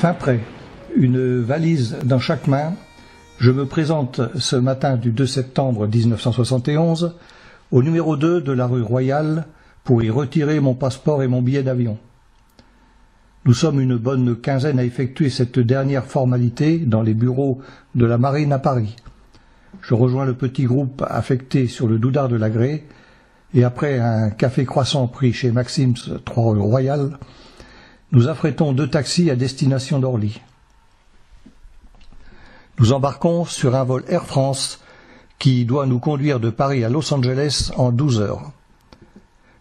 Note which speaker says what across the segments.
Speaker 1: Fin prêt, une valise dans chaque main, je me présente ce matin du 2 septembre 1971 au numéro 2 de la rue Royale pour y retirer mon passeport et mon billet d'avion. Nous sommes une bonne quinzaine à effectuer cette dernière formalité dans les bureaux de la Marine à Paris. Je rejoins le petit groupe affecté sur le Doudard de l'Agré et après un café croissant pris chez Maxim's 3 rue Royale, nous affrétons 2 taxis à destination d'Orly. Nous embarquons sur un vol Air France qui doit nous conduire de Paris à Los Angeles en 12 heures.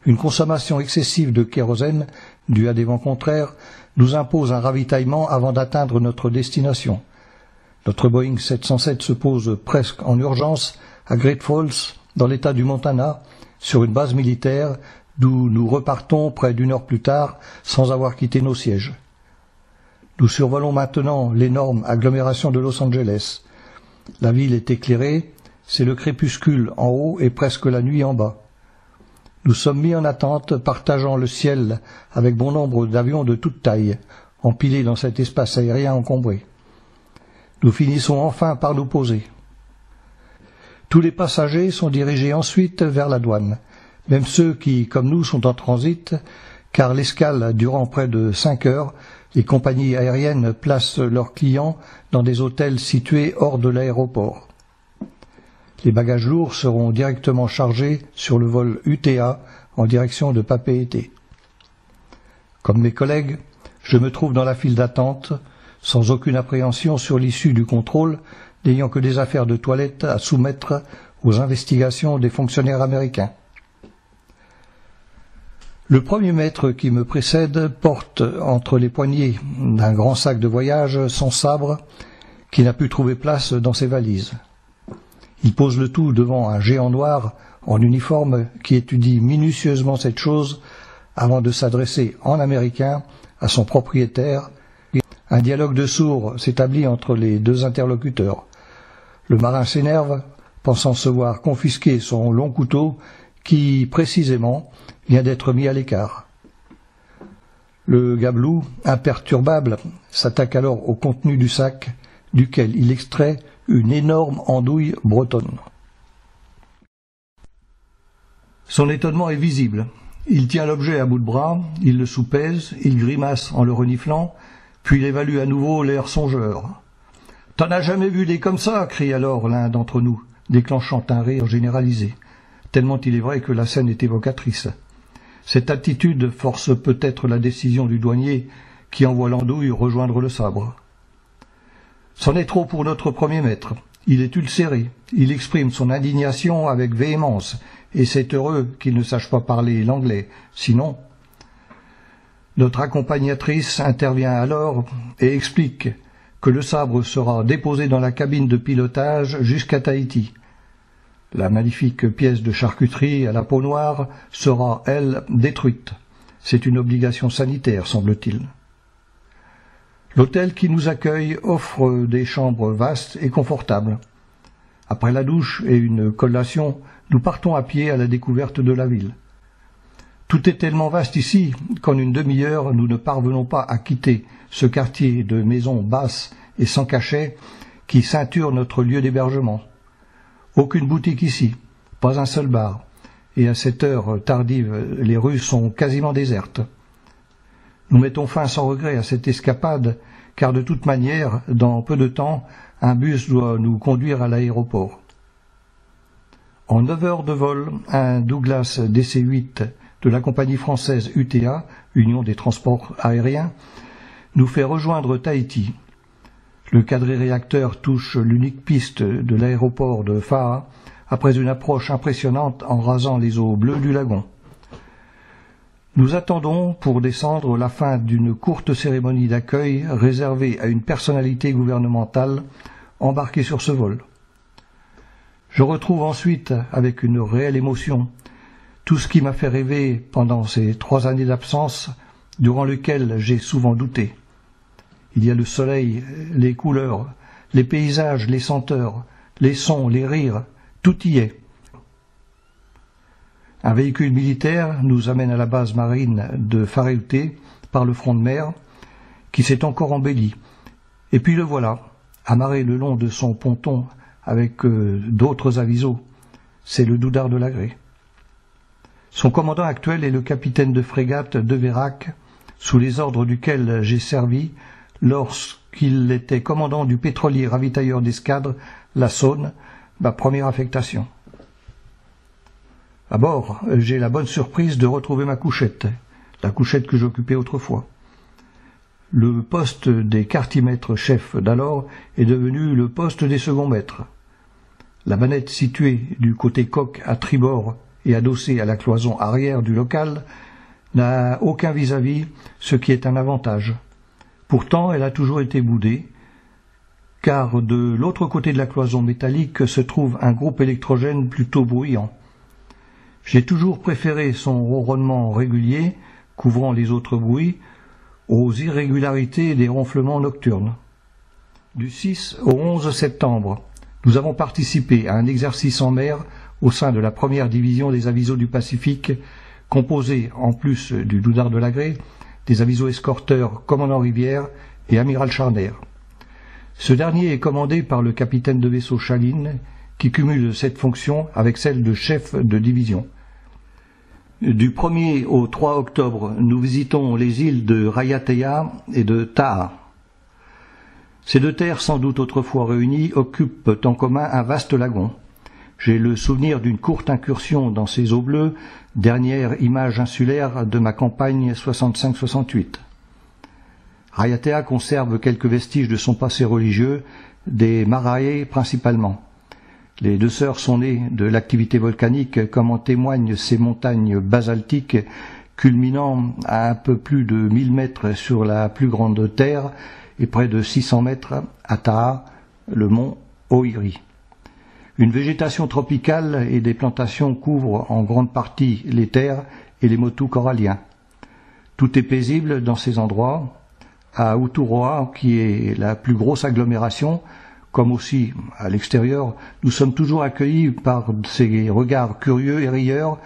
Speaker 1: Une consommation excessive de kérosène, due à des vents contraires, nous impose un ravitaillement avant d'atteindre notre destination. Notre Boeing 707 se pose presque en urgence à Great Falls, dans l'état du Montana, sur une base militaire, d'où nous repartons près d'1 heure plus tard sans avoir quitté nos sièges. Nous survolons maintenant l'énorme agglomération de Los Angeles. La ville est éclairée, c'est le crépuscule en haut et presque la nuit en bas. Nous sommes mis en attente, partageant le ciel avec bon nombre d'avions de toute taille, empilés dans cet espace aérien encombré. Nous finissons enfin par nous poser. Tous les passagers sont dirigés ensuite vers la douane, même ceux qui, comme nous, sont en transit, car l'escale durant près de 5 heures, les compagnies aériennes placent leurs clients dans des hôtels situés hors de l'aéroport. Les bagages lourds seront directement chargés sur le vol UTA en direction de Papeete. Comme mes collègues, je me trouve dans la file d'attente, sans aucune appréhension sur l'issue du contrôle, n'ayant que des affaires de toilette à soumettre aux investigations des fonctionnaires américains. Le premier maître qui me précède porte entre les poignets d'un grand sac de voyage son sabre qui n'a pu trouver place dans ses valises. Il pose le tout devant un géant noir en uniforme qui étudie minutieusement cette chose avant de s'adresser en américain à son propriétaire. Un dialogue de sourds s'établit entre les 2 interlocuteurs. Le marin s'énerve, pensant se voir confisquer son long couteau qui, précisément, vient d'être mis à l'écart. Le gabelou, imperturbable, s'attaque alors au contenu du sac, duquel il extrait une énorme andouille bretonne. Son étonnement est visible. Il tient l'objet à bout de bras, il le soupèse, il grimace en le reniflant, puis il évalue à nouveau l'air songeur. « T'en as jamais vu des comme ça !» crie alors l'un d'entre nous, déclenchant un rire généralisé, tellement il est vrai que la scène est évocatrice. Cette attitude force peut-être la décision du douanier qui envoie l'andouille rejoindre le sabre. C'en est trop pour notre premier maître. Il est ulcéré, il exprime son indignation avec véhémence, et c'est heureux qu'il ne sache pas parler l'anglais, sinon... Notre accompagnatrice intervient alors et explique que le sabre sera déposé dans la cabine de pilotage jusqu'à Tahiti. La magnifique pièce de charcuterie à la peau noire sera, elle, détruite. C'est une obligation sanitaire, semble-t-il. L'hôtel qui nous accueille offre des chambres vastes et confortables. Après la douche et une collation, nous partons à pied à la découverte de la ville. Tout est tellement vaste ici qu'en une demi-heure, nous ne parvenons pas à quitter ce quartier de maisons basses et sans cachet qui ceinture notre lieu d'hébergement. Aucune boutique ici, pas un seul bar, et à cette heure tardive, les rues sont quasiment désertes. Nous mettons fin sans regret à cette escapade, car de toute manière, dans peu de temps, un bus doit nous conduire à l'aéroport. En 9 heures de vol, un Douglas DC-8 de la compagnie française UTA, Union des transports aériens, nous fait rejoindre Tahiti. Le quadriréacteur touche l'unique piste de l'aéroport de Fa'a après une approche impressionnante en rasant les eaux bleues du lagon. Nous attendons pour descendre la fin d'une courte cérémonie d'accueil réservée à une personnalité gouvernementale embarquée sur ce vol. Je retrouve ensuite, avec une réelle émotion, tout ce qui m'a fait rêver pendant ces 3 années d'absence, durant lesquelles j'ai souvent douté. Il y a le soleil, les couleurs, les paysages, les senteurs, les sons, les rires, tout y est. Un véhicule militaire nous amène à la base marine de Fareuté par le front de mer. qui s'est encore embelli. Et puis le voilà, amarré le long de son ponton avec d'autres avisos. C'est le Doudard de Lagrée. Son commandant actuel est le capitaine de frégate de Vérac, sous les ordres duquel j'ai servi lorsqu'il était commandant du pétrolier ravitailleur d'escadre, la Saône, ma première affectation. À bord, j'ai la bonne surprise de retrouver ma couchette, la couchette que j'occupais autrefois. Le poste des quartiers-maîtres chefs d'alors est devenu le poste des seconds maîtres. La banette située du côté coque à tribord et adossée à la cloison arrière du local n'a aucun vis-à-vis, ce qui est un avantage. Pourtant, elle a toujours été boudée, car de l'autre côté de la cloison métallique se trouve un groupe électrogène plutôt bruyant. J'ai toujours préféré son ronronnement régulier, couvrant les autres bruits, aux irrégularités des ronflements nocturnes. Du 6 au 11 septembre, nous avons participé à un exercice en mer au sein de la première division des avisos du Pacifique, composée, en plus du Doudard de Lagrée, des avisos escorteurs Commandant Rivière et Amiral Charner. Ce dernier est commandé par le capitaine de vaisseau Chaline, qui cumule cette fonction avec celle de chef de division. Du 1er au 3 octobre, nous visitons les îles de Raiatea et de Taha. Ces deux terres, sans doute autrefois réunies, occupent en commun un vaste lagon. J'ai le souvenir d'une courte incursion dans ces eaux bleues, dernière image insulaire de ma campagne 65-68. Raiatea conserve quelques vestiges de son passé religieux, des Marae principalement. Les deux sœurs sont nées de l'activité volcanique, comme en témoignent ces montagnes basaltiques culminant à un peu plus de 1000 mètres sur la plus grande terre et près de 600 mètres à Taha, le mont Oiri. Une végétation tropicale et des plantations couvrent en grande partie les terres et les motus coralliens. Tout est paisible dans ces endroits. À Uturoa, qui est la plus grosse agglomération, comme aussi à l'extérieur, nous sommes toujours accueillis par ces regards curieux et rieurs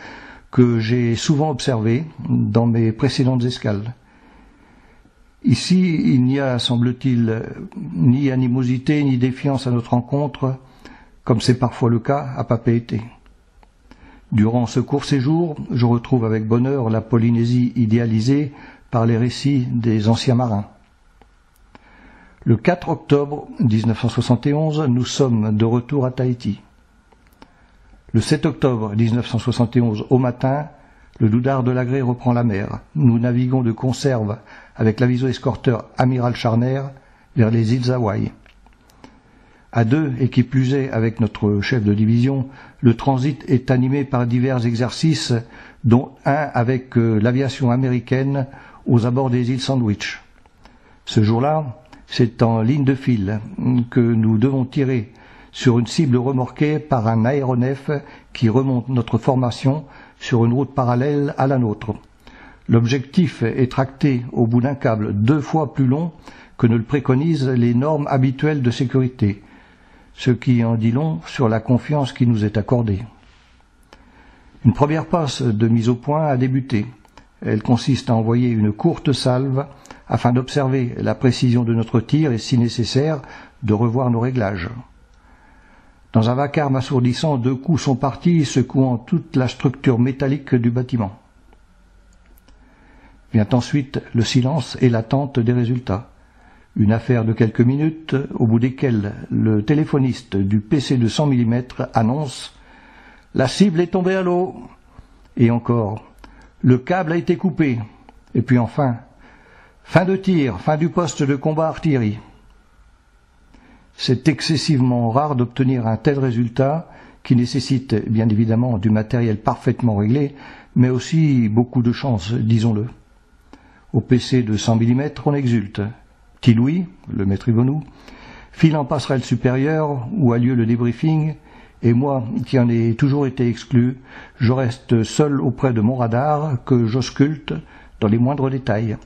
Speaker 1: que j'ai souvent observés dans mes précédentes escales. Ici, il n'y a, semble-t-il, ni animosité ni défiance à notre rencontre, comme c'est parfois le cas à Papeete. Durant ce court séjour, je retrouve avec bonheur la Polynésie idéalisée par les récits des anciens marins. Le 4 octobre 1971, nous sommes de retour à Tahiti. Le 7 octobre 1971, au matin, le Doudard de Lagrée reprend la mer. Nous naviguons de conserve avec l'aviso escorteur Amiral Charner vers les îles Hawaï. À deux, et qui plus est avec notre chef de division, le transit est animé par divers exercices, dont un avec l'aviation américaine aux abords des îles Sandwich. Ce jour-là, c'est en ligne de file que nous devons tirer sur une cible remorquée par un aéronef qui remonte notre formation sur une route parallèle à la nôtre. L'objectif est tracté au bout d'un câble 2 fois plus long que ne le préconisent les normes habituelles de sécurité, ce qui en dit long sur la confiance qui nous est accordée. Une première passe de mise au point a débuté. Elle consiste à envoyer une courte salve afin d'observer la précision de notre tir et, si nécessaire, de revoir nos réglages. Dans un vacarme assourdissant, 2 coups sont partis, secouant toute la structure métallique du bâtiment. Vient ensuite le silence et l'attente des résultats. Une affaire de quelques minutes, au bout desquelles le téléphoniste du PC de 100 mm annonce « La cible est tombée à l'eau !» Et encore « Le câble a été coupé !» Et puis enfin « Fin de tir, fin du poste de combat artillerie !» C'est excessivement rare d'obtenir un tel résultat qui nécessite bien évidemment du matériel parfaitement réglé, mais aussi beaucoup de chance, disons-le. Au PC de 100 mm, on exulte. Petit Louis, le maître Ivonou, file en passerelle supérieure où a lieu le débriefing, et moi, qui en ai toujours été exclu, je reste seul auprès de mon radar que j'ausculte dans les moindres détails.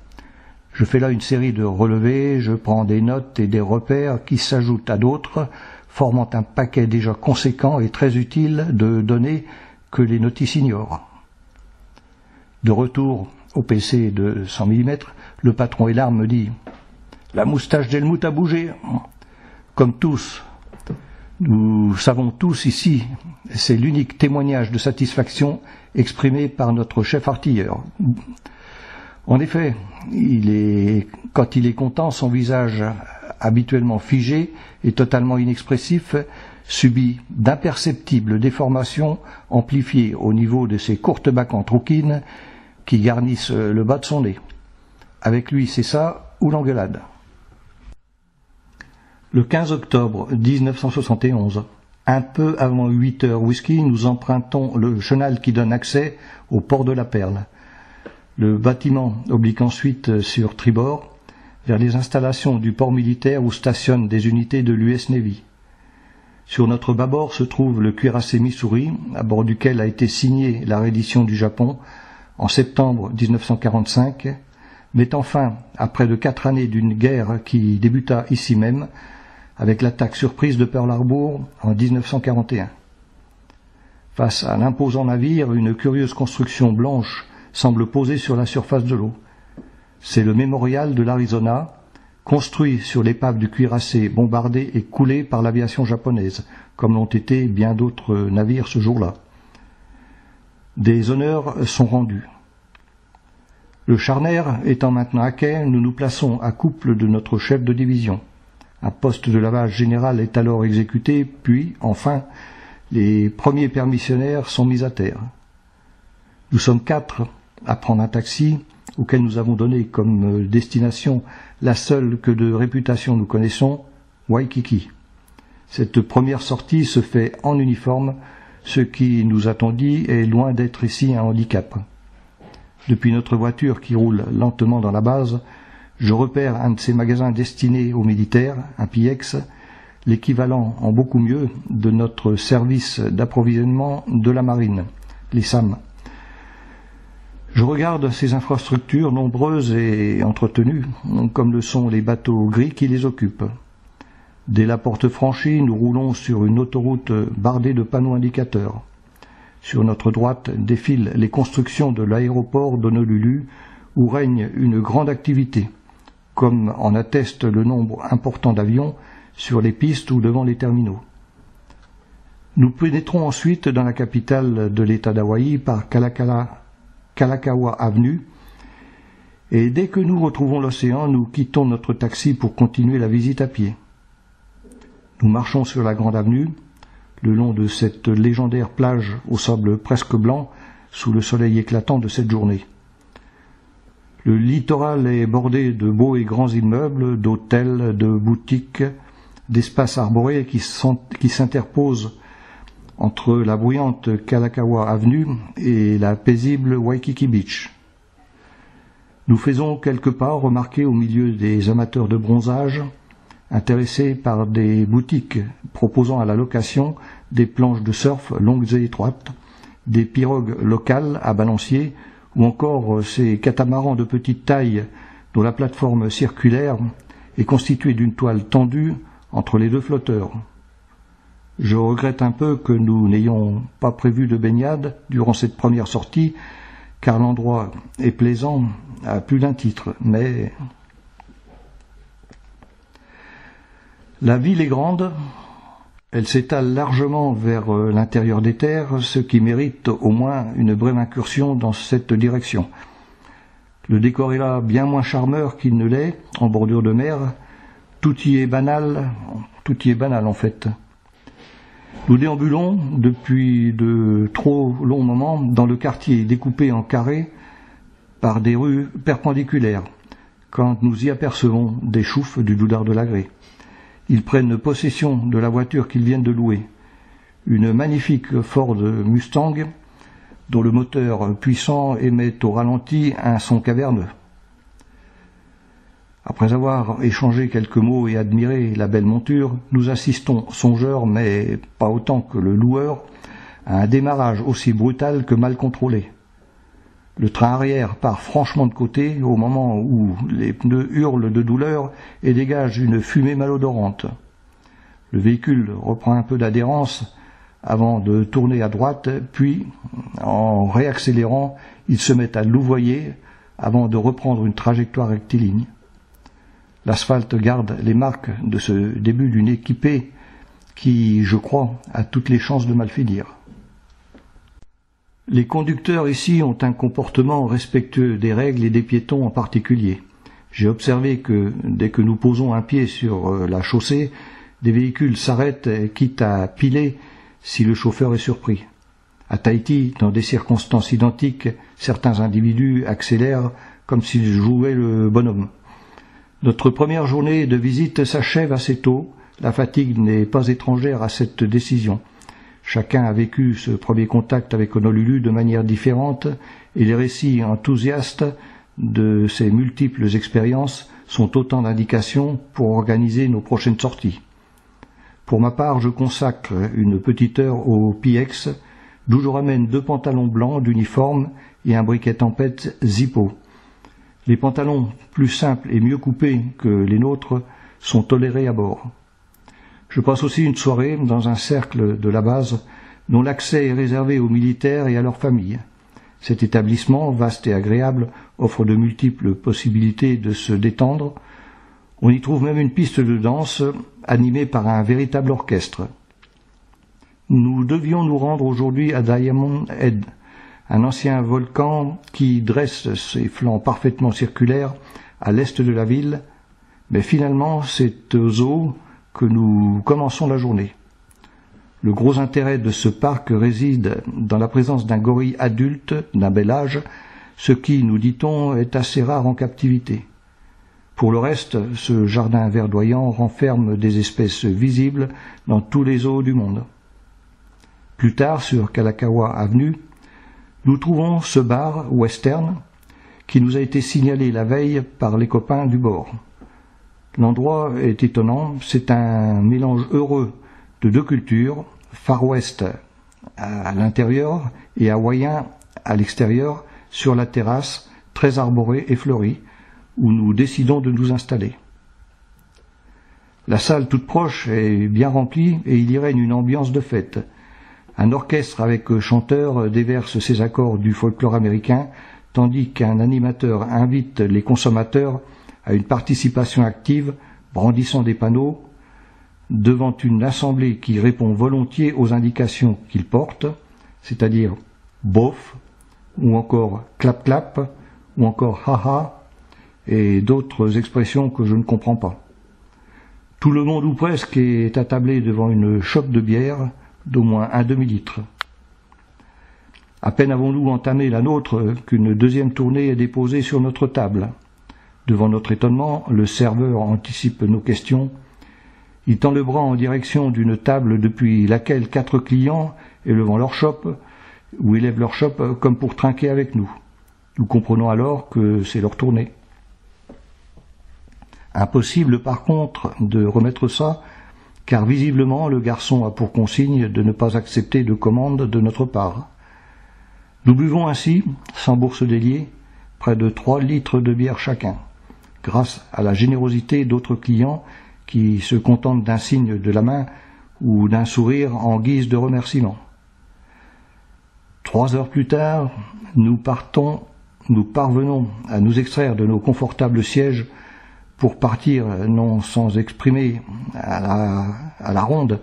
Speaker 1: Je fais là une série de relevés, je prends des notes et des repères qui s'ajoutent à d'autres, formant un paquet déjà conséquent et très utile de données que les notices ignorent. De retour au PC de 100 mm, le patron Elarm me dit La moustache d'Helmut a bougé. Comme tous, nous savons tous ici, c'est l'unique témoignage de satisfaction exprimé par notre chef artilleur. En effet, quand il est content, son visage habituellement figé et totalement inexpressif subit d'imperceptibles déformations amplifiées au niveau de ses courtes bacchantes rouquines qui garnissent le bas de son nez. Avec lui, c'est ça ou l'engueulade. Le 15 octobre 1971, un peu avant 8 heures whisky, nous empruntons le chenal qui donne accès au port de la Perle. Le bâtiment oblique ensuite sur tribord vers les installations du port militaire où stationnent des unités de l'US Navy. Sur notre bâbord se trouve le cuirassé Missouri, à bord duquel a été signée la reddition du Japon en septembre 1945, mettant fin à près de 4 années d'une guerre qui débuta ici même avec l'attaque surprise de Pearl Harbor en 1941. Face à l'imposant navire, une curieuse construction blanche semble posée sur la surface de l'eau. C'est le mémorial de l'Arizona, construit sur l'épave du cuirassé bombardé et coulé par l'aviation japonaise, comme l'ont été bien d'autres navires ce jour-là. Des honneurs sont rendus. Le charner étant maintenant à quai, nous nous plaçons à couple de notre chef de division. Un poste de lavage général est alors exécuté, puis, enfin, les premiers permissionnaires sont mis à terre. Nous sommes 4 à prendre un taxi, auquel nous avons donné comme destination la seule que de réputation nous connaissons, Waikiki. Cette première sortie se fait en uniforme, ce qui, nous a-t-on dit, est loin d'être ici un handicap. Depuis notre voiture qui roule lentement dans la base, je repère un de ces magasins destinés aux militaires, un PIEX, l'équivalent en beaucoup mieux de notre service d'approvisionnement de la marine, les SAM. Je regarde ces infrastructures nombreuses et entretenues, comme le sont les bateaux gris qui les occupent. Dès la porte franchie, nous roulons sur une autoroute bardée de panneaux indicateurs. Sur notre droite défilent les constructions de l'aéroport d'Honolulu, où règne une grande activité, comme en atteste le nombre important d'avions sur les pistes ou devant les terminaux. Nous pénétrons ensuite dans la capitale de l'État d'Hawaï par Kalakaua Avenue, et dès que nous retrouvons l'océan, nous quittons notre taxi pour continuer la visite à pied. Nous marchons sur la grande avenue, le long de cette légendaire plage au sable presque blanc, sous le soleil éclatant de cette journée. Le littoral est bordé de beaux et grands immeubles, d'hôtels, de boutiques, d'espaces arborés qui s'interposent entre la bruyante Kalakaua Avenue et la paisible Waikiki Beach. Nous faisons quelques pas remarquer au milieu des amateurs de bronzage, intéressés par des boutiques proposant à la location des planches de surf longues et étroites, des pirogues locales à balancier, ou encore ces catamarans de petite taille dont la plateforme circulaire est constituée d'une toile tendue entre les deux flotteurs. Je regrette un peu que nous n'ayons pas prévu de baignade durant cette première sortie, car l'endroit est plaisant à plus d'un titre, mais la ville est grande, elle s'étale largement vers l'intérieur des terres, ce qui mérite au moins une brève incursion dans cette direction. Le décor est là bien moins charmeur qu'il ne l'est, en bordure de mer, tout y est banal en fait. Nous déambulons depuis de trop longs moments dans le quartier découpé en carrés par des rues perpendiculaires, quand nous y apercevons des choufs du Doudard de l'Agré. Ils prennent possession de la voiture qu'ils viennent de louer, une magnifique Ford Mustang dont le moteur puissant émet au ralenti un son caverneux. Après avoir échangé quelques mots et admiré la belle monture, nous assistons, songeurs, mais pas autant que le loueur, à un démarrage aussi brutal que mal contrôlé. Le train arrière part franchement de côté au moment où les pneus hurlent de douleur et dégagent une fumée malodorante. Le véhicule reprend un peu d'adhérence avant de tourner à droite, puis, en réaccélérant, il se met à louvoyer avant de reprendre une trajectoire rectiligne. L'asphalte garde les marques de ce début d'une équipée qui, je crois, a toutes les chances de mal finir. Les conducteurs ici ont un comportement respectueux des règles et des piétons en particulier. J'ai observé que, dès que nous posons un pied sur la chaussée, des véhicules s'arrêtent, quitte à piler si le chauffeur est surpris. À Tahiti, dans des circonstances identiques, certains individus accélèrent comme s'ils jouaient le bonhomme. Notre première journée de visite s'achève assez tôt. La fatigue n'est pas étrangère à cette décision. Chacun a vécu ce premier contact avec Honolulu de manière différente et les récits enthousiastes de ces multiples expériences sont autant d'indications pour organiser nos prochaines sorties. Pour ma part, je consacre une petite heure au PX, d'où je ramène 2 pantalons blancs d'uniforme et un briquet tempête Zippo. Les pantalons plus simples et mieux coupés que les nôtres sont tolérés à bord. Je passe aussi une soirée dans un cercle de la base dont l'accès est réservé aux militaires et à leurs familles. Cet établissement, vaste et agréable, offre de multiples possibilités de se détendre. On y trouve même une piste de danse animée par un véritable orchestre. Nous devions nous rendre aujourd'hui à Diamond Head, un ancien volcan qui dresse ses flancs parfaitement circulaires à l'est de la ville, mais finalement c'est aux eaux que nous commençons la journée. Le gros intérêt de ce parc réside dans la présence d'un gorille adulte d'un bel âge, ce qui, nous dit-on, est assez rare en captivité. Pour le reste, ce jardin verdoyant renferme des espèces visibles dans tous les zoos du monde. Plus tard, sur Kalakaua Avenue, nous trouvons ce bar western qui nous a été signalé la veille par les copains du bord. L'endroit est étonnant, c'est un mélange heureux de 2 cultures, Far West à l'intérieur et hawaïen à l'extérieur, sur la terrasse, très arborée et fleurie, où nous décidons de nous installer. La salle toute proche est bien remplie et il y règne une ambiance de fête. Un orchestre avec chanteur déverse ses accords du folklore américain, tandis qu'un animateur invite les consommateurs à une participation active, brandissant des panneaux, devant une assemblée qui répond volontiers aux indications qu'il porte, c'est-à-dire bof, ou encore clap-clap, ou encore haha, et d'autres expressions que je ne comprends pas. Tout le monde ou presque est attablé devant une chope de bière d'au moins un demi-litre. À peine avons-nous entamé la nôtre qu'une deuxième tournée est déposée sur notre table. Devant notre étonnement, le serveur anticipe nos questions. Il tend le bras en direction d'une table depuis laquelle 4 clients, élevant leur chope, ou élèvent leur chope comme pour trinquer avec nous. Nous comprenons alors que c'est leur tournée. Impossible par contre de remettre ça, car visiblement le garçon a pour consigne de ne pas accepter de commande de notre part. Nous buvons ainsi, sans bourse déliée, près de 3 litres de bière chacun, grâce à la générosité d'autres clients qui se contentent d'un signe de la main ou d'un sourire en guise de remerciement. 3 heures plus tard, nous parvenons à nous extraire de nos confortables sièges pour partir, non sans exprimer à la ronde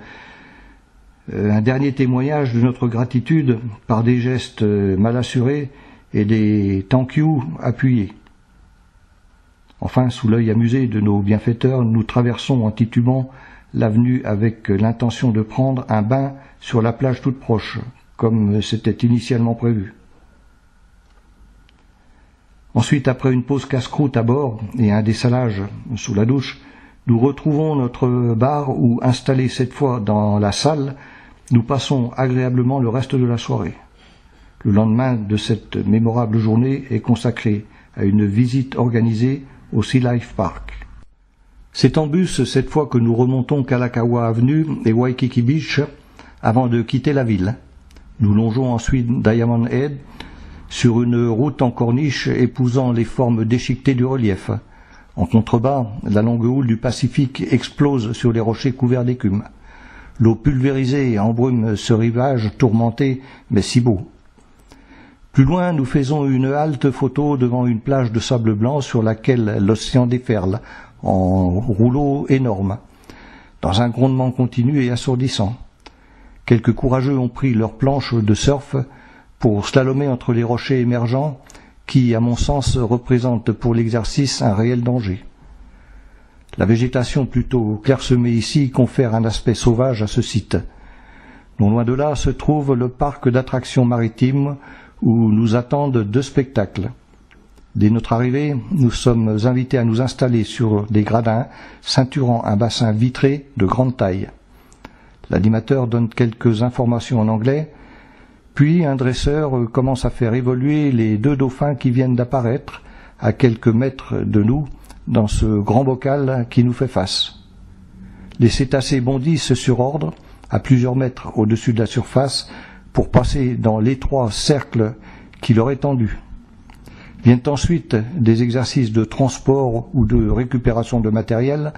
Speaker 1: un dernier témoignage de notre gratitude par des gestes mal assurés et des « thank you » appuyés. Enfin, sous l'œil amusé de nos bienfaiteurs, nous traversons en titubant l'avenue avec l'intention de prendre un bain sur la plage toute proche, comme c'était initialement prévu. Ensuite, après une pause casse-croûte à bord et un dessalage sous la douche, nous retrouvons notre bar où, installé cette fois dans la salle, nous passons agréablement le reste de la soirée. Le lendemain de cette mémorable journée est consacré à une visite organisée au Sea Life Park. C'est en bus cette fois que nous remontons Kalakaua Avenue et Waikiki Beach avant de quitter la ville. Nous longeons ensuite Diamond Head sur une route en corniche épousant les formes déchiquetées du relief. En contrebas, la longue houle du Pacifique explose sur les rochers couverts d'écume. L'eau pulvérisée embrume ce rivage tourmenté mais si beau. Plus loin, nous faisons une halte photo devant une plage de sable blanc sur laquelle l'océan déferle, en rouleaux énormes, dans un grondement continu et assourdissant. Quelques courageux ont pris leurs planches de surf pour slalomer entre les rochers émergents qui, à mon sens, représentent pour l'exercice un réel danger. La végétation plutôt clairsemée ici confère un aspect sauvage à ce site. Non loin de là se trouve le parc d'attractions maritimes où nous attendent 2 spectacles. Dès notre arrivée, nous sommes invités à nous installer sur des gradins ceinturant un bassin vitré de grande taille. L'animateur donne quelques informations en anglais, puis un dresseur commence à faire évoluer les 2 dauphins qui viennent d'apparaître à quelques mètres de nous dans ce grand bocal qui nous fait face. Les cétacés bondissent sur ordre à plusieurs mètres au-dessus de la surface pour passer dans l'étroit cercle qui leur est tendu. Viennent ensuite des exercices de transport ou de récupération de matériel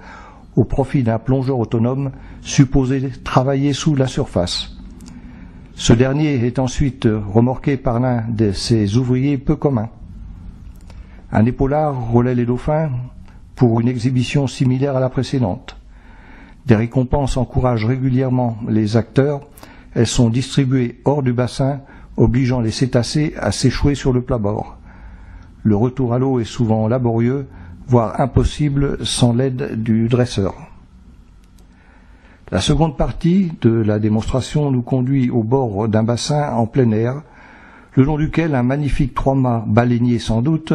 Speaker 1: au profit d'un plongeur autonome supposé travailler sous la surface. Ce dernier est ensuite remorqué par l'un de ses ouvriers peu communs. Un épaulard relaie les dauphins pour une exhibition similaire à la précédente. Des récompenses encouragent régulièrement les acteurs. Elles sont distribuées hors du bassin, obligeant les cétacés à s'échouer sur le plat-bord. Le retour à l'eau est souvent laborieux, voire impossible sans l'aide du dresseur. La seconde partie de la démonstration nous conduit au bord d'un bassin en plein air, le long duquel un magnifique 3-mâts baleinier sans doute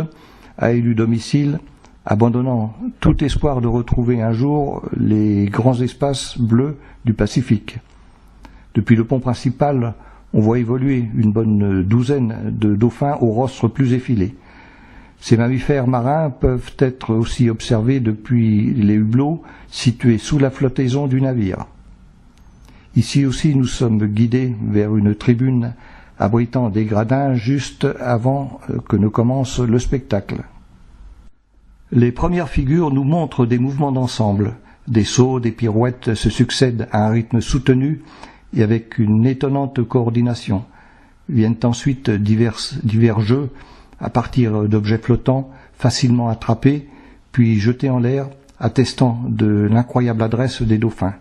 Speaker 1: a élu domicile, abandonnant tout espoir de retrouver un jour les grands espaces bleus du Pacifique. Depuis le pont principal, on voit évoluer une bonne douzaine de dauphins au rostre plus effilé. Ces mammifères marins peuvent être aussi observés depuis les hublots situés sous la flottaison du navire. Ici aussi, nous sommes guidés vers une tribune abritant des gradins juste avant que ne commence le spectacle. Les premières figures nous montrent des mouvements d'ensemble. Des sauts, des pirouettes se succèdent à un rythme soutenu et avec une étonnante coordination. Viennent ensuite divers jeux à partir d'objets flottants, facilement attrapés, puis jetés en l'air, attestant de l'incroyable adresse des dauphins.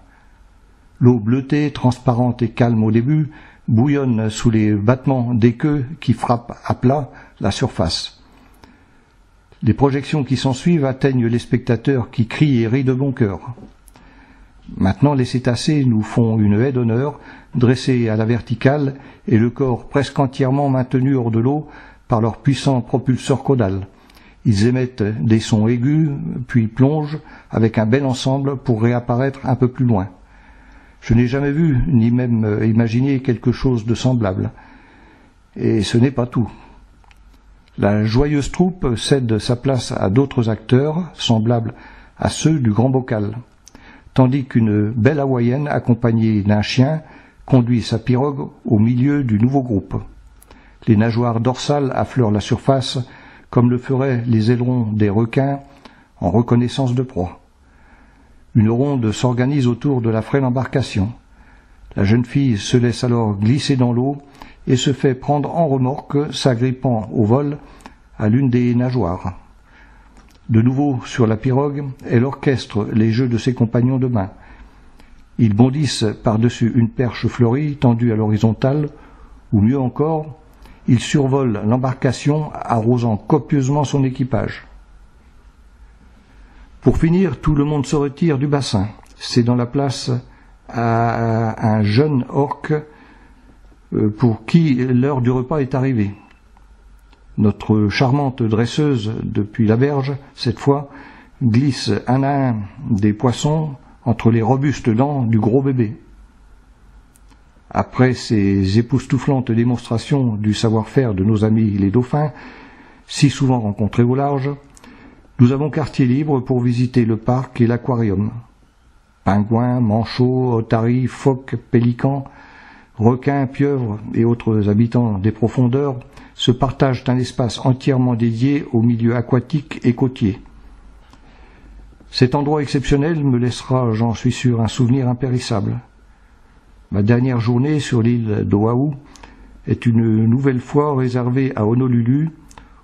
Speaker 1: L'eau bleutée, transparente et calme au début, bouillonne sous les battements des queues qui frappent à plat la surface. Les projections qui s'ensuivent atteignent les spectateurs qui crient et rient de bon cœur. Maintenant, les cétacés nous font une haie d'honneur, dressés à la verticale et le corps presque entièrement maintenu hors de l'eau par leur puissant propulseur caudal. Ils émettent des sons aigus, puis plongent avec un bel ensemble pour réapparaître un peu plus loin. Je n'ai jamais vu, ni même imaginé quelque chose de semblable. Et ce n'est pas tout. La joyeuse troupe cède sa place à d'autres acteurs, semblables à ceux du Grand Bocal, tandis qu'une belle hawaïenne, accompagnée d'un chien, conduit sa pirogue au milieu du nouveau groupe. Les nageoires dorsales affleurent la surface, comme le feraient les ailerons des requins en reconnaissance de proie. Une ronde s'organise autour de la frêle embarcation. La jeune fille se laisse alors glisser dans l'eau et se fait prendre en remorque, s'agrippant au vol à l'une des nageoires. De nouveau sur la pirogue, elle orchestre les jeux de ses compagnons de main. Ils bondissent par-dessus une perche fleurie tendue à l'horizontale, ou mieux encore, ils survolent l'embarcation arrosant copieusement son équipage. Pour finir, tout le monde se retire du bassin. C'est dans la place à un jeune orque pour qui l'heure du repas est arrivée. Notre charmante dresseuse, depuis la berge, cette fois, glisse un à un des poissons entre les robustes dents du gros bébé. Après ces époustouflantes démonstrations du savoir-faire de nos amis les dauphins, si souvent rencontrés au large, nous avons quartier libre pour visiter le parc et l'aquarium. Pingouins, manchots, otaries, phoques, pélicans, requins, pieuvres et autres habitants des profondeurs se partagent un espace entièrement dédié au milieu aquatique et côtier. Cet endroit exceptionnel me laissera, j'en suis sûr, un souvenir impérissable. Ma dernière journée sur l'île d'Oahu est une nouvelle fois réservée à Honolulu,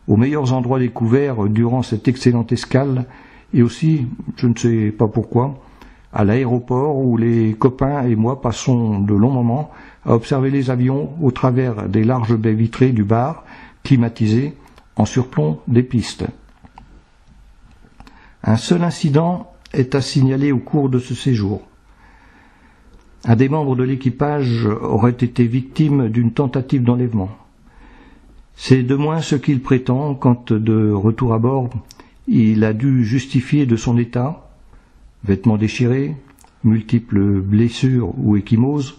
Speaker 1: aux meilleurs endroits découverts durant cette excellente escale et aussi, je ne sais pas pourquoi, à l'aéroport où les copains et moi passons de longs moments à observer les avions au travers des larges baies vitrées du bar, climatisées, en surplomb des pistes. Un seul incident est à signaler au cours de ce séjour. Un des membres de l'équipage aurait été victime d'une tentative d'enlèvement. C'est de moins ce qu'il prétend quand, de retour à bord, il a dû justifier de son état, vêtements déchirés, multiples blessures ou ecchymoses,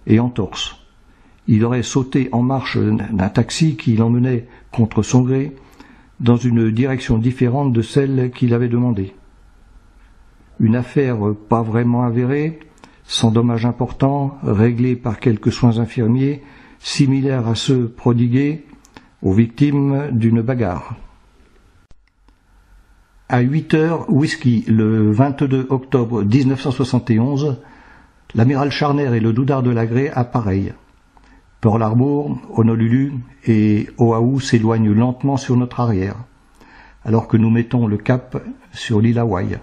Speaker 1: et entorse. Il aurait sauté en marche d'un taxi qui l'emmenait, contre son gré, dans une direction différente de celle qu'il avait demandée. Une affaire pas vraiment avérée, sans dommages importants, réglée par quelques soins infirmiers, similaires à ceux prodigués aux victimes d'une bagarre. À 8 heures, whisky, le 22 octobre 1971, l'amiral Charner et le Doudard de Lagrée appareillent. Pearl Harbor, Honolulu et Oahu s'éloignent lentement sur notre arrière, alors que nous mettons le cap sur l'île Hawaï.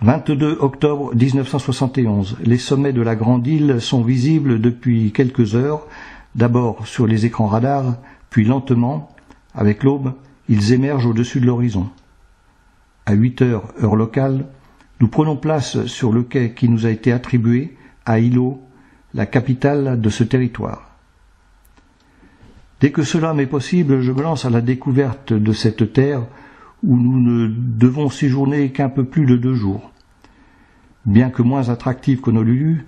Speaker 1: 22 octobre 1971, les sommets de la grande île sont visibles depuis quelques heures, d'abord sur les écrans radars, puis lentement, avec l'aube, ils émergent au-dessus de l'horizon. À 8 heures, heure locale, nous prenons place sur le quai qui nous a été attribué à Hilo, la capitale de ce territoire. Dès que cela m'est possible, je me lance à la découverte de cette terre où nous ne devons séjourner qu'un peu plus de 2 jours. Bien que moins attractive qu'Honolulu,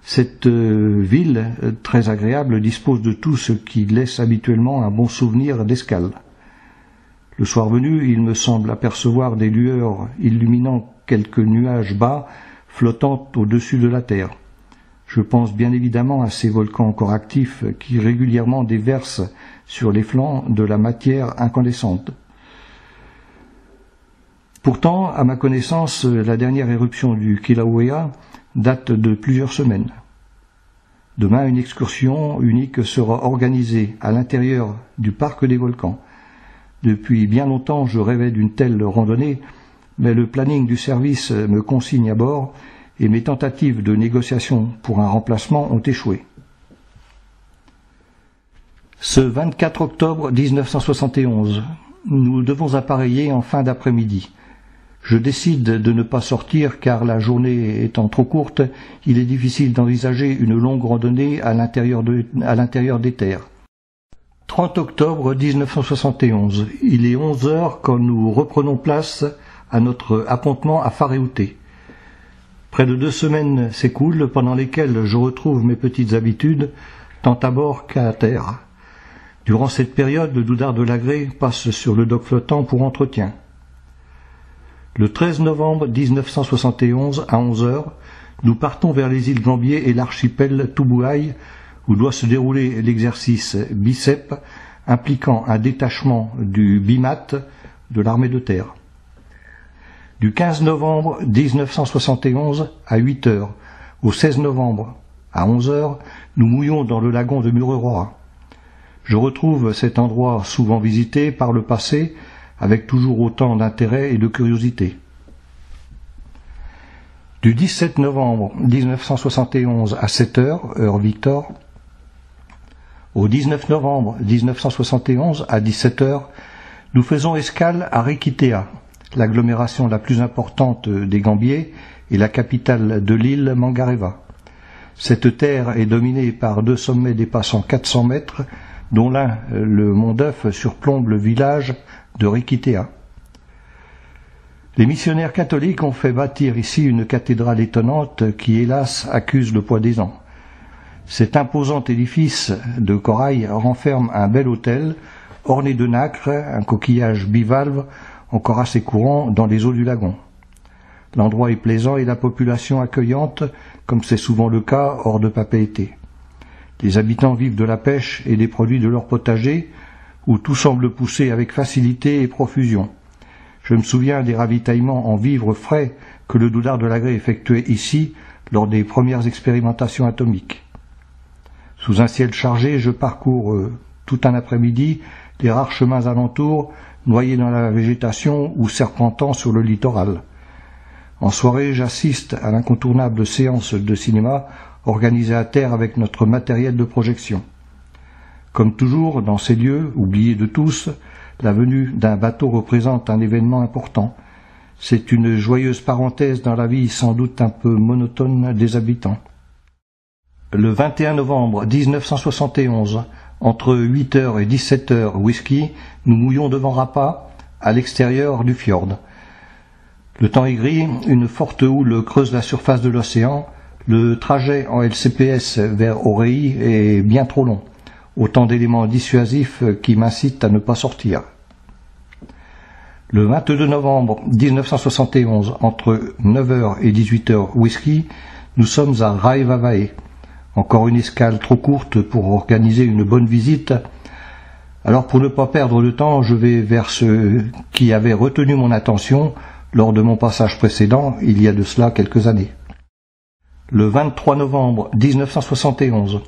Speaker 1: cette ville très agréable dispose de tout ce qui laisse habituellement un bon souvenir d'escale. Le soir venu, il me semble apercevoir des lueurs illuminant quelques nuages bas flottant au-dessus de la terre. Je pense bien évidemment à ces volcans encore actifs qui régulièrement déversent sur les flancs de la matière incandescente. Pourtant, à ma connaissance, la dernière éruption du Kilauea date de plusieurs semaines. Demain, une excursion unique sera organisée à l'intérieur du parc des volcans. Depuis bien longtemps, je rêvais d'une telle randonnée, mais le planning du service me consigne à bord et mes tentatives de négociation pour un remplacement ont échoué. Ce 24 octobre 1971, nous devons appareiller en fin d'après-midi. Je décide de ne pas sortir car la journée étant trop courte, il est difficile d'envisager une longue randonnée à l'intérieur des terres. 30 octobre 1971, il est 11 heures quand nous reprenons place à notre appontement à Faréouté. Près de 2 semaines s'écoulent pendant lesquelles je retrouve mes petites habitudes, tant à bord qu'à terre. Durant cette période, le Doudard de Lagrée passe sur le dock flottant pour entretien. Le 13 novembre 1971, à 11 heures, nous partons vers les îles Gambier et l'archipel Tubuai, où doit se dérouler l'exercice BICEP, impliquant un détachement du BIMAT de l'armée de terre. Du 15 novembre 1971 à 8 heures, au 16 novembre à 11 heures, nous mouillons dans le lagon de Mururoa. Je retrouve cet endroit souvent visité par le passé, avec toujours autant d'intérêt et de curiosité. Du 17 novembre 1971 à 7 heures, heure Victor, au 19 novembre 1971 à 17 heures, nous faisons escale à Rikitea, l'agglomération la plus importante des Gambiers et la capitale de l'île Mangareva. Cette terre est dominée par 2 sommets dépassant 400 mètres, dont l'un, le mont d'Œuf, surplombe le village de Rikitea. Les missionnaires catholiques ont fait bâtir ici une cathédrale étonnante qui, hélas, accuse le poids des ans. Cet imposant édifice de corail renferme un bel autel, orné de nacre, un coquillage bivalve, encore assez courant dans les eaux du lagon. L'endroit est plaisant et la population accueillante, comme c'est souvent le cas hors de Papeete. Les habitants vivent de la pêche et des produits de leur potager, où tout semble pousser avec facilité et profusion. Je me souviens des ravitaillements en vivres frais que le Doudard de Lagrée effectuait ici lors des premières expérimentations atomiques. Sous un ciel chargé, je parcours tout un après-midi les rares chemins alentours, noyés dans la végétation ou serpentant sur le littoral. En soirée, j'assiste à l'incontournable séance de cinéma organisée à terre avec notre matériel de projection. Comme toujours, dans ces lieux, oubliés de tous, la venue d'un bateau représente un événement important. C'est une joyeuse parenthèse dans la vie sans doute un peu monotone des habitants. Le 21 novembre 1971, entre 8h et 17h whisky, nous mouillons devant Rapa, à l'extérieur du fjord. Le temps est gris, une forte houle creuse la surface de l'océan, le trajet en LCPS vers Oreilly est bien trop long. Autant d'éléments dissuasifs qui m'incitent à ne pas sortir. Le 22 novembre 1971, entre 9h et 18h whisky, nous sommes à Raivavae. Encore une escale trop courte pour organiser une bonne visite. Alors pour ne pas perdre de temps, je vais vers ce qui avait retenu mon attention lors de mon passage précédent, il y a de cela quelques années. Le 23 novembre 1971,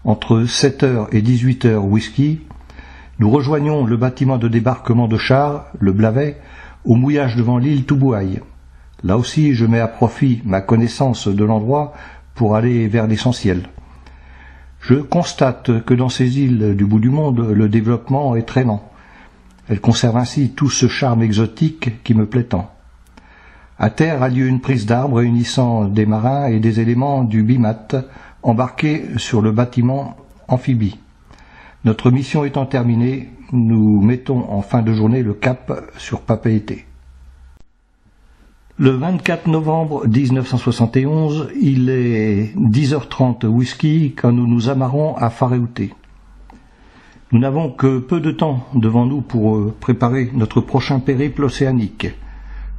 Speaker 1: entre 7h et 18h whisky, nous rejoignons le bâtiment de débarquement de chars, le Blavet, au mouillage devant l'île Tubuai. Là aussi, je mets à profit ma connaissance de l'endroit pour aller vers l'essentiel. Je constate que dans ces îles du bout du monde, le développement est très lent. Elles conservent ainsi tout ce charme exotique qui me plaît tant. À terre a lieu une prise d'arbre réunissant des marins et des éléments du BIMAT embarqués sur le bâtiment amphibie. Notre mission étant terminée, nous mettons en fin de journée le cap sur Papeete. Le 24 novembre 1971, il est 10h30 whisky quand nous nous amarrons à Whareute. Nous n'avons que peu de temps devant nous pour préparer notre prochain périple océanique.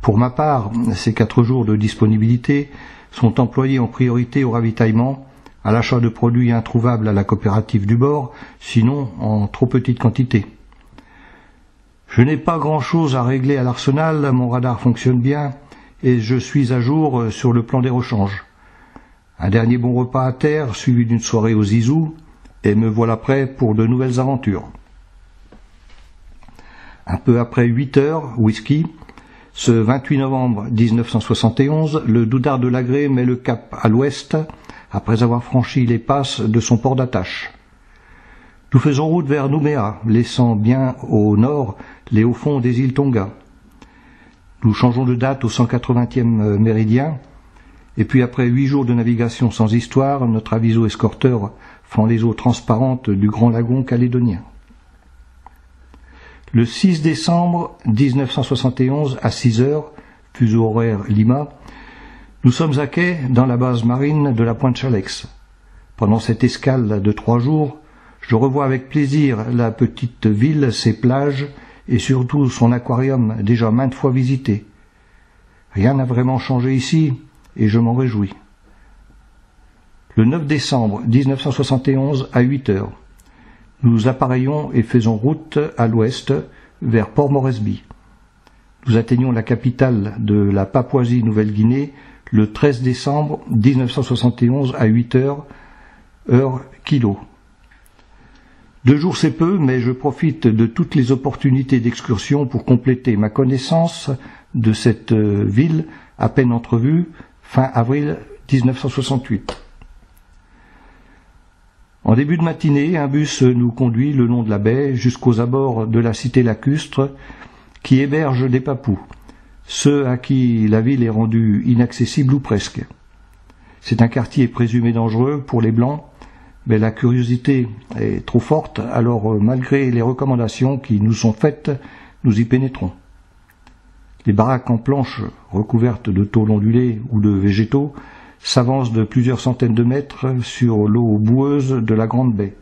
Speaker 1: Pour ma part, ces 4 jours de disponibilité sont employés en priorité au ravitaillement, à l'achat de produits introuvables à la coopérative du bord, sinon en trop petite quantité. Je n'ai pas grand-chose à régler à l'arsenal, mon radar fonctionne bien, et je suis à jour sur le plan des rechanges. Un dernier bon repas à terre, suivi d'une soirée aux Zizou, et me voilà prêt pour de nouvelles aventures. Un peu après 8h, whisky, ce 28 novembre 1971, le Doudard de l'Agré met le cap à l'ouest, après avoir franchi les passes de son port d'attache. Nous faisons route vers Nouméa, laissant bien au nord les hauts fonds des îles Tonga. Nous changeons de date au 180e méridien, et puis après 8 jours de navigation sans histoire, notre aviso escorteur fend les eaux transparentes du grand lagon calédonien. Le 6 décembre 1971, à 6h, fuseau horaire Lima, nous sommes à quai dans la base marine de la Pointe Chalex. Pendant cette escale de 3 jours, je revois avec plaisir la petite ville, ses plages et surtout son aquarium déjà maintes fois visité. Rien n'a vraiment changé ici et je m'en réjouis. Le 9 décembre 1971 à 8h, nous appareillons et faisons route à l'ouest vers Port Moresby. Nous atteignons la capitale de la Papouasie-Nouvelle-Guinée le 13 décembre 1971 à 8h, heure kilo. 2 jours c'est peu, mais je profite de toutes les opportunités d'excursion pour compléter ma connaissance de cette ville à peine entrevue fin avril 1968. En début de matinée, un bus nous conduit le long de la baie jusqu'aux abords de la cité lacustre qui héberge des Papous, ceux à qui la ville est rendue inaccessible ou presque. C'est un quartier présumé dangereux pour les Blancs, mais la curiosité est trop forte, alors malgré les recommandations qui nous sont faites, nous y pénétrons. Les baraques en planches recouvertes de tôles ondulées ou de végétaux s'avancent de plusieurs centaines de mètres sur l'eau boueuse de la grande baie.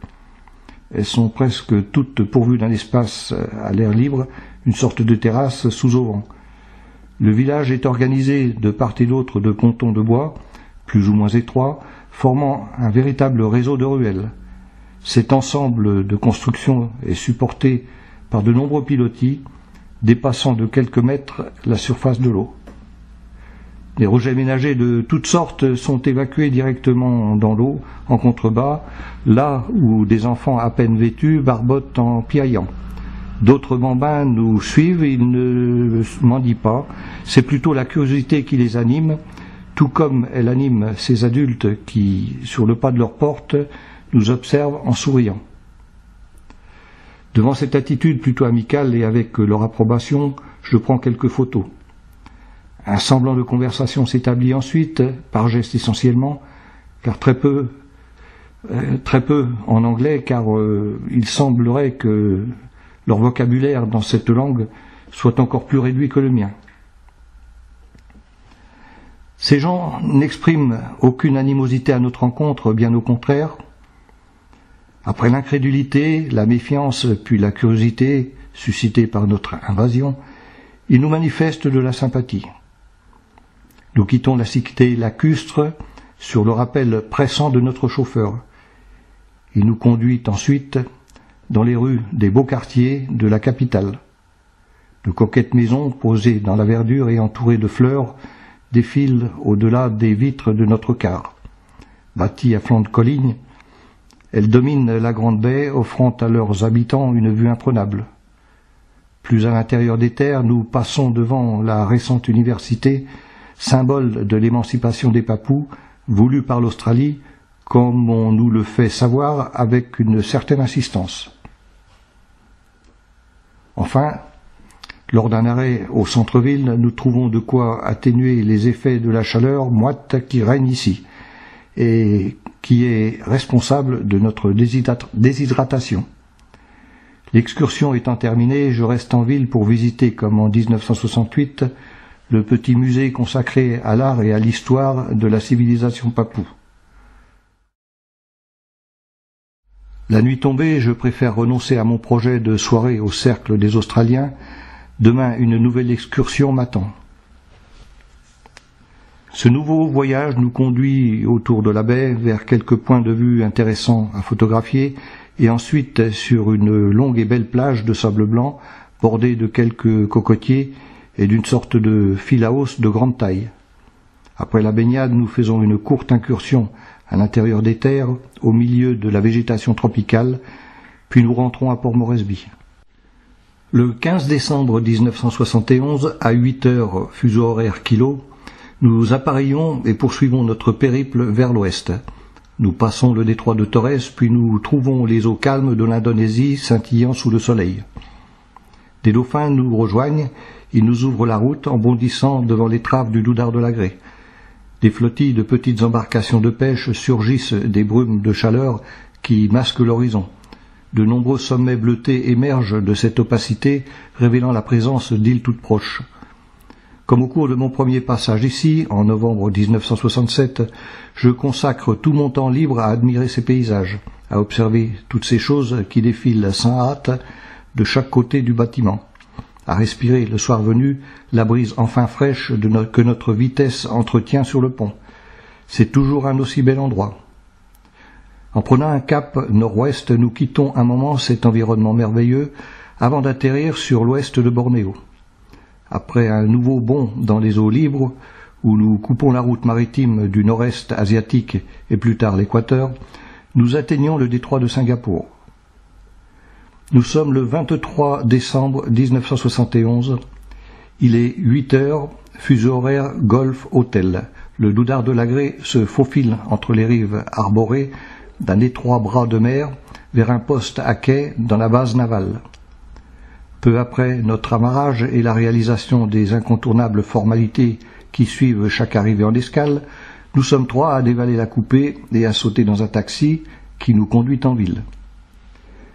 Speaker 1: Elles sont presque toutes pourvues d'un espace à l'air libre, une sorte de terrasse sous auvent. Le village est organisé de part et d'autre de pontons de bois, plus ou moins étroits, formant un véritable réseau de ruelles. Cet ensemble de constructions est supporté par de nombreux pilotis, dépassant de quelques mètres la surface de l'eau. Les rejets ménagers de toutes sortes sont évacués directement dans l'eau, en contrebas, là où des enfants à peine vêtus barbotent en piaillant. D'autres bambins nous suivent, ils ne mendient pas, c'est plutôt la curiosité qui les anime, tout comme elle anime ces adultes qui, sur le pas de leur porte, nous observent en souriant. Devant cette attitude plutôt amicale et avec leur approbation, je prends quelques photos. Un semblant de conversation s'établit ensuite, par gestes essentiellement, car très peu en anglais, car il semblerait que leur vocabulaire dans cette langue soit encore plus réduit que le mien. Ces gens n'expriment aucune animosité à notre rencontre, bien au contraire. Après l'incrédulité, la méfiance, puis la curiosité suscitée par notre invasion, ils nous manifestent de la sympathie. Nous quittons la cité lacustre sur le rappel pressant de notre chauffeur. Il nous conduit ensuite dans les rues des beaux quartiers de la capitale. De coquettes maisons posées dans la verdure et entourées de fleurs défilent au-delà des vitres de notre car. Bâties à flanc de colline, elles dominent la grande baie, offrant à leurs habitants une vue imprenable. Plus à l'intérieur des terres, nous passons devant la récente université, symbole de l'émancipation des Papous, voulue par l'Australie, comme on nous le fait savoir avec une certaine insistance. Enfin, lors d'un arrêt au centre-ville, nous trouvons de quoi atténuer les effets de la chaleur moite qui règne ici, et qui est responsable de notre déshydratation. L'excursion étant terminée, je reste en ville pour visiter, comme en 1968, le petit musée consacré à l'art et à l'histoire de la civilisation papoue. La nuit tombée, je préfère renoncer à mon projet de soirée au cercle des Australiens. Demain, une nouvelle excursion m'attend. Ce nouveau voyage nous conduit autour de la baie vers quelques points de vue intéressants à photographier et ensuite sur une longue et belle plage de sable blanc bordée de quelques cocotiers et d'une sorte de phylaos de grande taille. Après la baignade, nous faisons une courte incursion à l'intérieur des terres, au milieu de la végétation tropicale, puis nous rentrons à Port Moresby. Le 15 décembre 1971, à 8 heures fuseau horaire kilo, nous appareillons et poursuivons notre périple vers l'ouest. Nous passons le détroit de Torres, puis nous trouvons les eaux calmes de l'Indonésie scintillant sous le soleil. Des dauphins nous rejoignent, ils nous ouvrent la route en bondissant devant l'étrave du Doudard de l'Agré. Des flottilles de petites embarcations de pêche surgissent des brumes de chaleur qui masquent l'horizon. De nombreux sommets bleutés émergent de cette opacité, révélant la présence d'îles toutes proches. Comme au cours de mon premier passage ici, en novembre 1967, je consacre tout mon temps libre à admirer ces paysages, à observer toutes ces choses qui défilent sans hâte de chaque côté du bâtiment, à respirer, le soir venu, la brise enfin fraîche que notre vitesse entretient sur le pont. C'est toujours un aussi bel endroit. En prenant un cap nord-ouest, nous quittons un moment cet environnement merveilleux avant d'atterrir sur l'ouest de Bornéo. Après un nouveau bond dans les eaux libres, où nous coupons la route maritime du nord-est asiatique et plus tard l'équateur, nous atteignons le détroit de Singapour. Nous sommes le 23 décembre 1971. Il est 8 heures, fuseau horaire Golf Hotel. Le Doudard de l'Agré se faufile entre les rives arborées d'un étroit bras de mer vers un poste à quai dans la base navale. Peu après notre amarrage et la réalisation des incontournables formalités qui suivent chaque arrivée en escale, nous sommes 3 à dévaler la coupée et à sauter dans un taxi qui nous conduit en ville.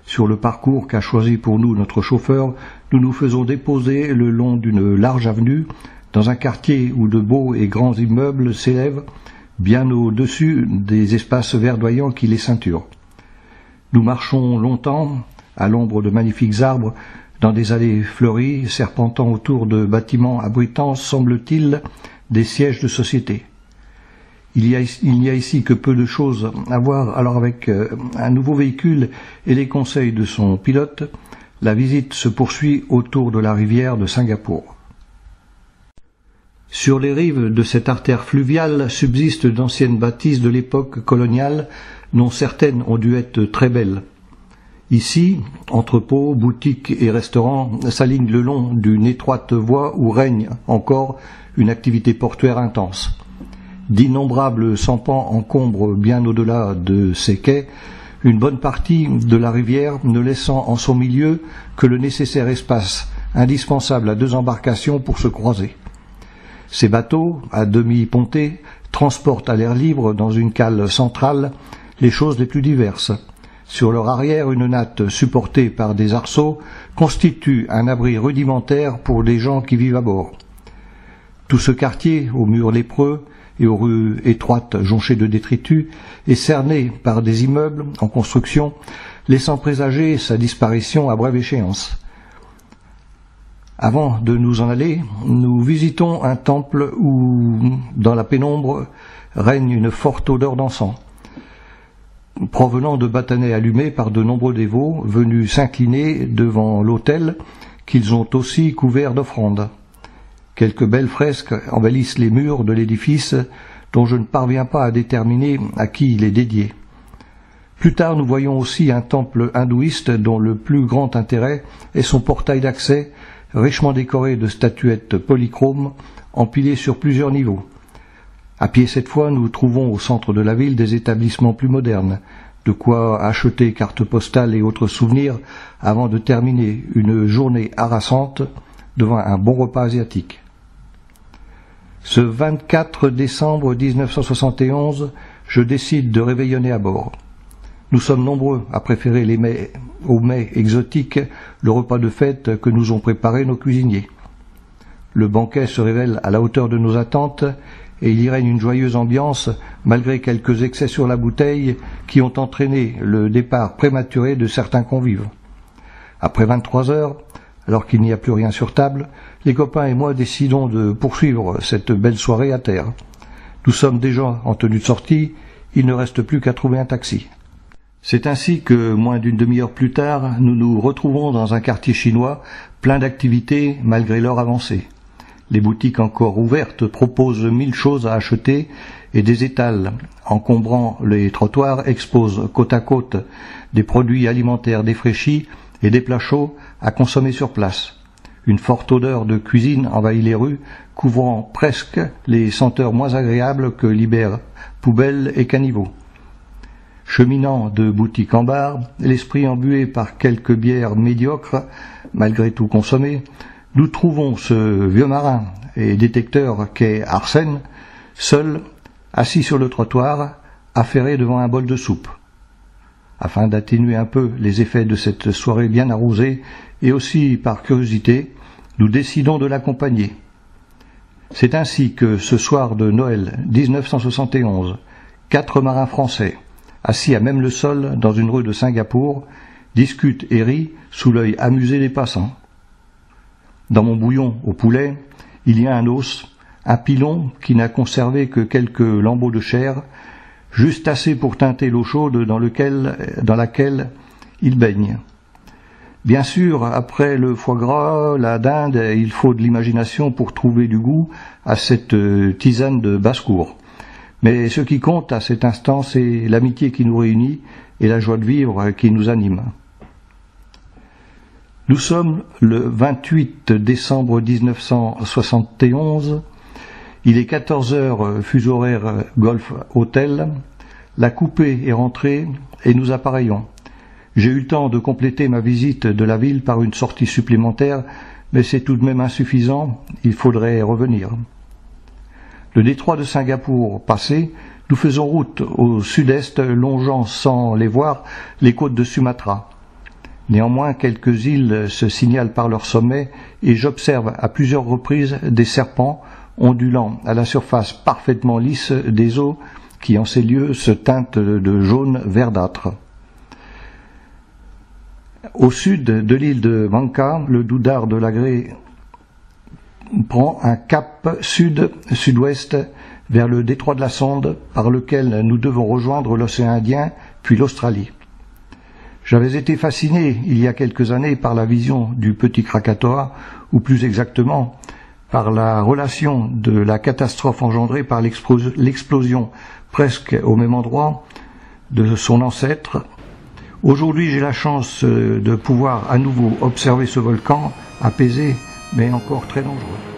Speaker 1: Sur le parcours qu'a choisi pour nous notre chauffeur, nous nous faisons déposer le long d'une large avenue, dans un quartier où de beaux et grands immeubles s'élèvent, bien au-dessus des espaces verdoyants qui les ceinturent. Nous marchons longtemps, à l'ombre de magnifiques arbres, dans des allées fleuries, serpentant autour de bâtiments abritant, semble-t-il, des sièges de société. Il n'y a ici que peu de choses à voir, alors avec un nouveau véhicule et les conseils de son pilote, la visite se poursuit autour de la rivière de Singapour. Sur les rives de cette artère fluviale subsistent d'anciennes bâtisses de l'époque coloniale, dont certaines ont dû être très belles. Ici, entrepôts, boutiques et restaurants s'alignent le long d'une étroite voie où règne encore une activité portuaire intense. D'innombrables sampans encombrent bien au-delà de ces quais une bonne partie de la rivière, ne laissant en son milieu que le nécessaire espace indispensable à 2 embarcations pour se croiser. Ces bateaux, à demi pontés, transportent à l'air libre dans une cale centrale les choses les plus diverses. Sur leur arrière, une natte supportée par des arceaux constitue un abri rudimentaire pour les gens qui vivent à bord. Tout ce quartier, aux murs lépreux et aux rues étroites jonchées de détritus, est cerné par des immeubles en construction, laissant présager sa disparition à brève échéance. Avant de nous en aller, nous visitons un temple où, dans la pénombre, règne une forte odeur d'encens, provenant de bâtonnets allumés par de nombreux dévots venus s'incliner devant l'autel qu'ils ont aussi couvert d'offrandes. Quelques belles fresques embellissent les murs de l'édifice dont je ne parviens pas à déterminer à qui il est dédié. Plus tard, nous voyons aussi un temple hindouiste dont le plus grand intérêt est son portail d'accès, richement décoré de statuettes polychromes empilées sur plusieurs niveaux. À pied cette fois, nous trouvons au centre de la ville des établissements plus modernes, de quoi acheter cartes postales et autres souvenirs avant de terminer une journée harassante devant un bon repas asiatique. Ce 24 décembre 1971, je décide de réveillonner à bord. Nous sommes nombreux à préférer aux mets exotiques le repas de fête que nous ont préparé nos cuisiniers. Le banquet se révèle à la hauteur de nos attentes et il y règne une joyeuse ambiance malgré quelques excès sur la bouteille qui ont entraîné le départ prématuré de certains convives. Après 23 heures, alors qu'il n'y a plus rien sur table, les copains et moi décidons de poursuivre cette belle soirée à terre. Nous sommes déjà en tenue de sortie, il ne reste plus qu'à trouver un taxi. C'est ainsi que, moins d'une demi-heure plus tard, nous nous retrouvons dans un quartier chinois plein d'activités malgré l'heure avancée. Les boutiques encore ouvertes proposent 1000 choses à acheter et des étals encombrant les trottoirs exposent côte à côte des produits alimentaires défraîchis et des plats chauds à consommer sur place. Une forte odeur de cuisine envahit les rues, couvrant presque les senteurs moins agréables que libèrent poubelles et caniveaux. Cheminant de boutique en bar, l'esprit embué par quelques bières médiocres, malgré tout consommées, nous trouvons ce vieux marin et détecteur qu'est Arsène, seul, assis sur le trottoir, affairé devant un bol de soupe. Afin d'atténuer un peu les effets de cette soirée bien arrosée, et aussi par curiosité, nous décidons de l'accompagner. C'est ainsi que, ce soir de Noël 1971, 4 marins français, assis à même le sol dans une rue de Singapour, discutent et rient sous l'œil amusé des passants. Dans mon bouillon au poulet, il y a un os, un pilon qui n'a conservé que quelques lambeaux de chair, juste assez pour teinter l'eau chaude dans laquelle il baigne. Bien sûr, après le foie gras, la dinde, il faut de l'imagination pour trouver du goût à cette tisane de basse-cour. Mais ce qui compte à cet instant, c'est l'amitié qui nous réunit et la joie de vivre qui nous anime. Nous sommes le 28 décembre 1971, il est 14 heures, fuseau horaire Golf Hôtel, la coupée est rentrée et nous appareillons. J'ai eu le temps de compléter ma visite de la ville par une sortie supplémentaire, mais c'est tout de même insuffisant, il faudrait revenir. Le détroit de Singapour passé, nous faisons route au sud-est, longeant sans les voir les côtes de Sumatra. Néanmoins, quelques îles se signalent par leur sommet et j'observe à plusieurs reprises des serpents ondulant à la surface parfaitement lisse des eaux qui, en ces lieux, se teintent de jaune verdâtre. Au sud de l'île de Bangka, le Doudar de l'Agré prend un cap sud-sud-ouest vers le détroit de la Sonde par lequel nous devons rejoindre l'océan Indien puis l'Australie. J'avais été fasciné il y a quelques années par la vision du petit Krakatoa, ou plus exactement par la relation de la catastrophe engendrée par l'explosion presque au même endroit de son ancêtre, Aujourd'hui, j'ai la chance de pouvoir à nouveau observer ce volcan apaisé, mais encore très dangereux.